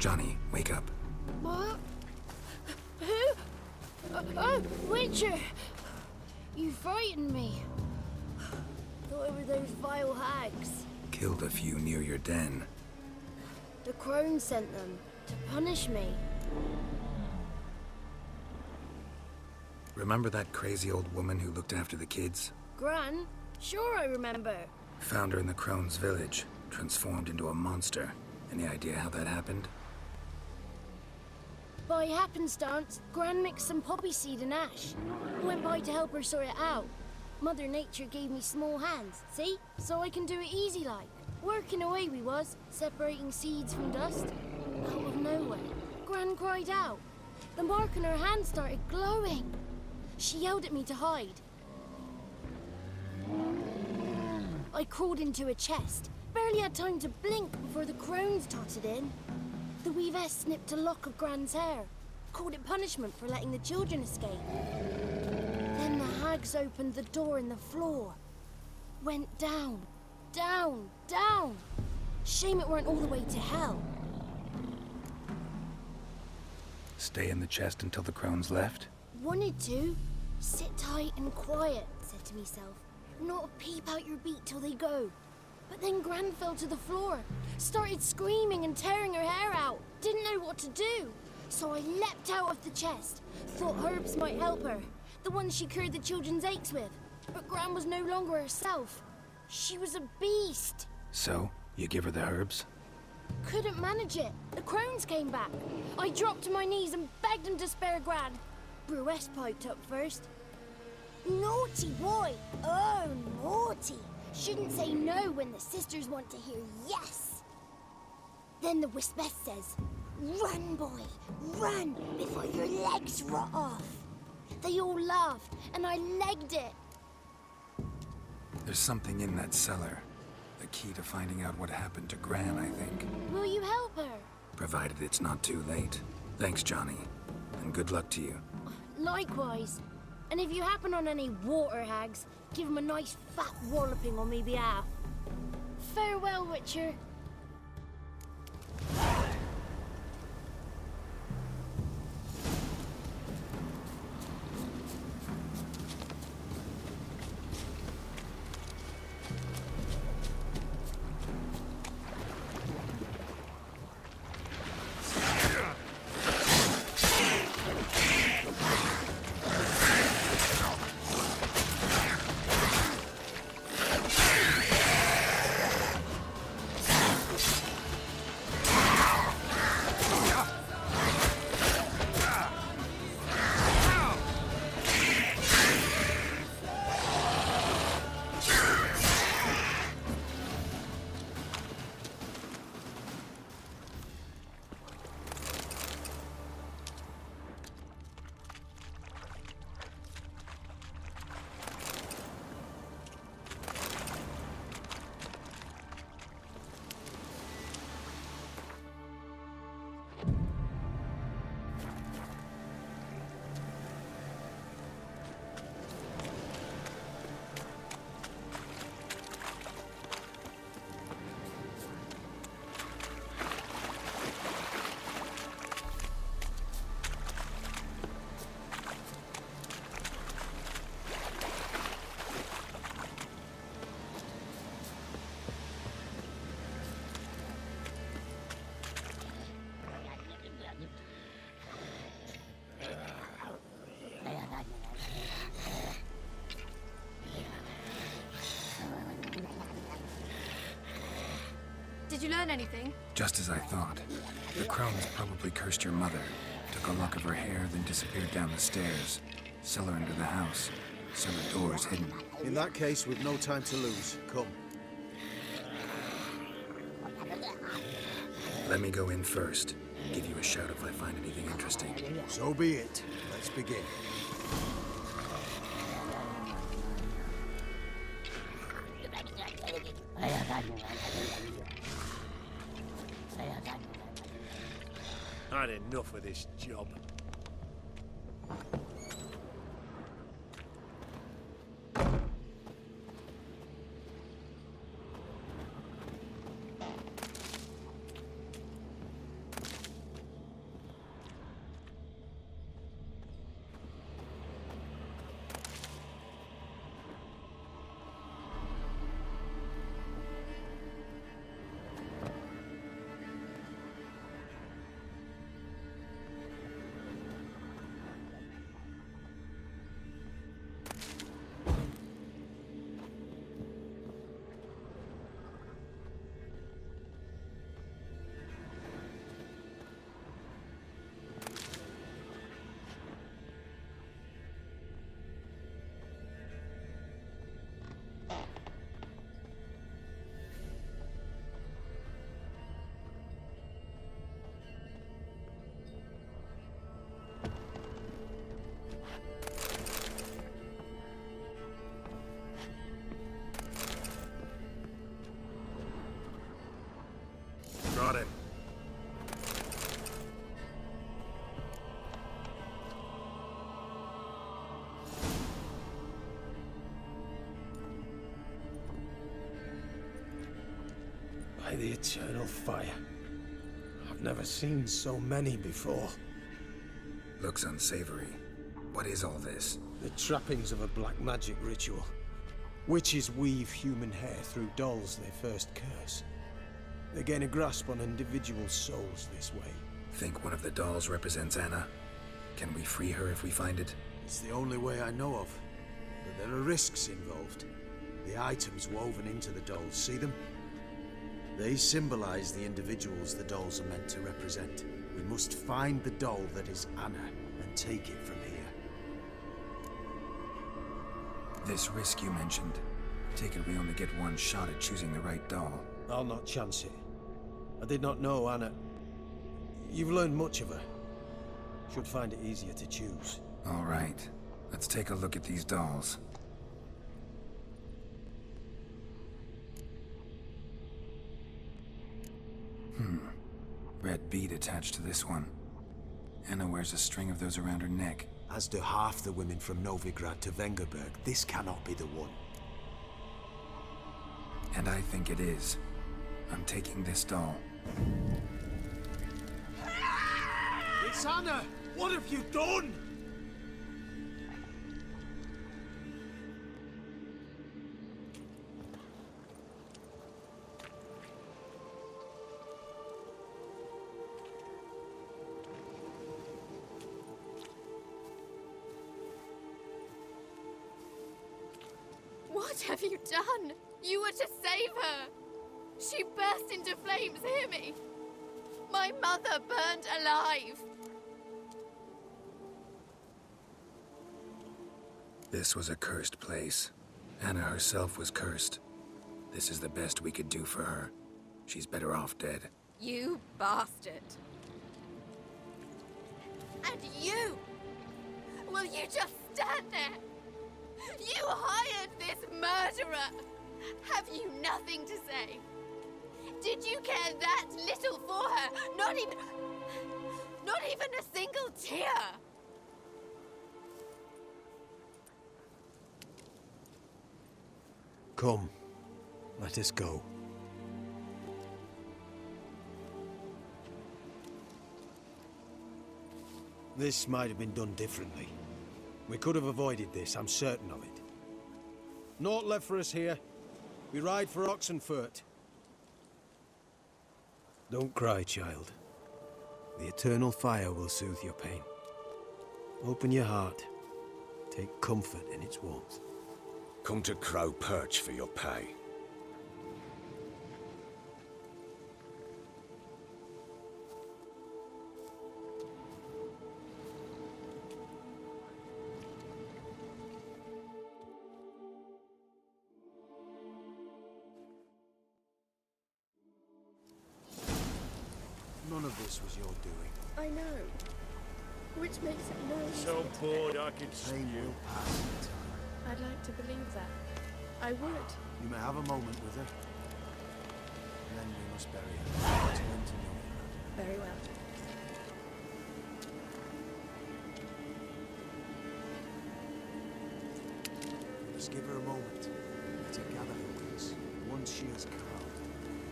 Johnny, wake up. What? Who? Oh, Witcher! You frightened me. Thought it were those vile hags. Killed a few near your den. The crone sent them to punish me. Remember that crazy old woman who looked after the kids? Gran? Sure I remember. Found her in the crone's village, transformed into a monster. Any idea how that happened? By happenstance, Gran mixed some poppy seed and ash. I went by to help her sort it out. Mother Nature gave me small hands, see? So I can do it easy like. Working away we was, separating seeds from dust. Out of nowhere, Gran cried out. The mark on her hand started glowing. She yelled at me to hide. I crawled into a chest. Barely had time to blink before the crones totted in. The weavess snipped a lock of Gran's hair. Called it punishment for letting the children escape. Then the hags opened the door in the floor. Went down, down, down. Shame it weren't all the way to hell. Stay in the chest until the crones left? Wanted to. Sit tight and quiet, said to myself. Not a peep out your beat till they go. But then Gran fell to the floor. Started screaming and tearing her hair out. Didn't know what to do. So I leapt out of the chest. Thought herbs might help her. The ones she cured the children's aches with. But Gran was no longer herself. She was a beast. So, you give her the herbs? Couldn't manage it. The crones came back. I dropped to my knees and begged them to spare Gran. Bruess piped up first. Naughty boy! Oh, naughty! Shouldn't say no when the sisters want to hear yes. Then the Wispeth says, run, boy, run before your legs rot off. They all laughed, and I legged it. There's something in that cellar. The key to finding out what happened to Gran, I think. Will you help her? Provided it's not too late. Thanks, Johnny. And good luck to you. Likewise. And if you happen on any water hags, give them a nice fat walloping on me behalf. Farewell, Witcher. Did you learn anything? Just as I thought. The crones probably cursed your mother, took a lock of her hair, then disappeared down the stairs. Cellar into the house. Cellar doors hidden. In that case, we've no time to lose. Come. Let me go in first. Give you a shout if I find anything interesting. So be it. Let's begin. I had enough of this job. The eternal fire. I've never seen so many before. Looks unsavory. What is all this? The trappings of a black magic ritual. Witches weave human hair through dolls they first curse. They gain a grasp on individual souls this way. Think one of the dolls represents Anna? Can we free her if we find it? It's the only way I know of. But there are risks involved. The items woven into the dolls, see them? They symbolize the individuals the dolls are meant to represent. We must find the doll that is Anna and take it from here. This risk you mentioned. Take it we only get one shot at choosing the right doll. I'll not chance it. I did not know Anna. You've learned much of her. Should find it easier to choose. All right. Let's take a look at these dolls. Red bead attached to this one. Anna wears a string of those around her neck. As do half the women from Novigrad to Vengerberg. This cannot be the one. And I think it is. I'm taking this doll. It's Anna! What have you done? What have you done? You were to save her. She burst into flames, hear me? My mother burned alive. This was a cursed place. Anna herself was cursed. This is the best we could do for her. She's better off dead. You bastard. And you! Will you just stand there? You hired this murderer! Have you nothing to say? Did you care that little for her? Not even a single tear! Come, let us go. This might have been done differently. We could have avoided this, I'm certain of it. Naught left for us here. We ride for Oxenfurt. Don't cry, child. The eternal fire will soothe your pain. Open your heart. Take comfort in its warmth. Come to Crow Perch for your pay. None of this was your doing. I know. Which makes it no So bored I could Pain stew. will pass in time. I'd like to believe that. I would. You may have a moment with her. Then we must bury her. Return to Novigrad. Very well. We must give her a moment. Let her gather her wits. Once she is calm,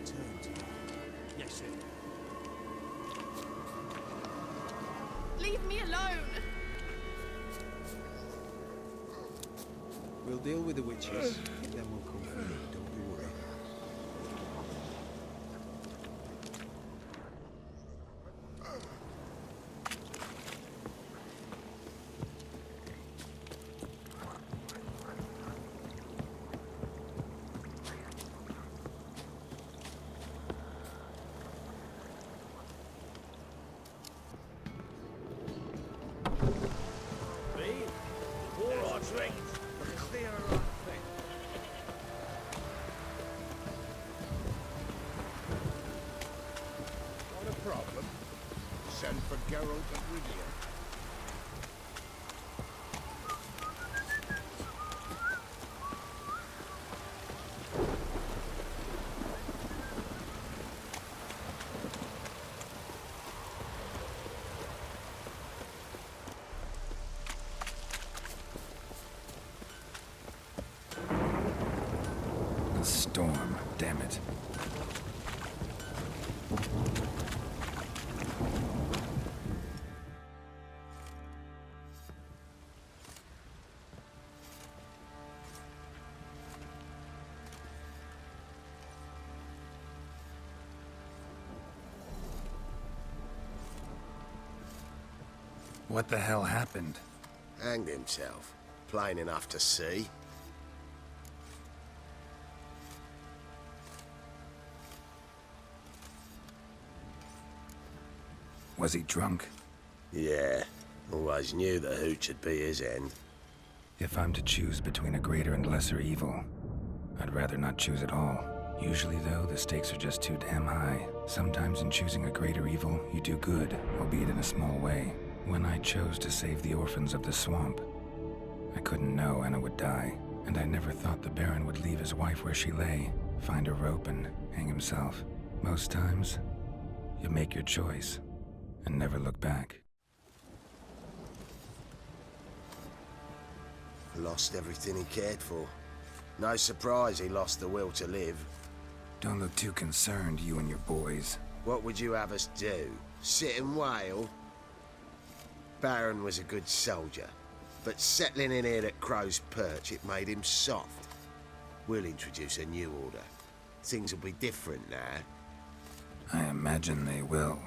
return to her. Yes, sir. Leave me alone! We'll deal with the witches, then we'll come for you, don't you worry. Pour our drink. Clear our thing. Not a problem. Send for Geralt of Rivia. A storm, damn it. What the hell happened? Hanged himself. Plain enough to see. Was he drunk? Yeah. Always knew the hooch would be his end. If I'm to choose between a greater and lesser evil, I'd rather not choose at all. Usually, though, the stakes are just too damn high. Sometimes in choosing a greater evil, you do good, albeit in a small way. When I chose to save the orphans of the swamp, I couldn't know Anna would die, and I never thought the Baron would leave his wife where she lay, find a rope and hang himself. Most times, you make your choice and never look back. Lost everything he cared for. No surprise he lost the will to live. Don't look too concerned, you and your boys. What would you have us do? Sit and wail? Baron was a good soldier, but settling in here at Crow's Perch, it made him soft. We'll introduce a new order. Things will be different now. I imagine they will.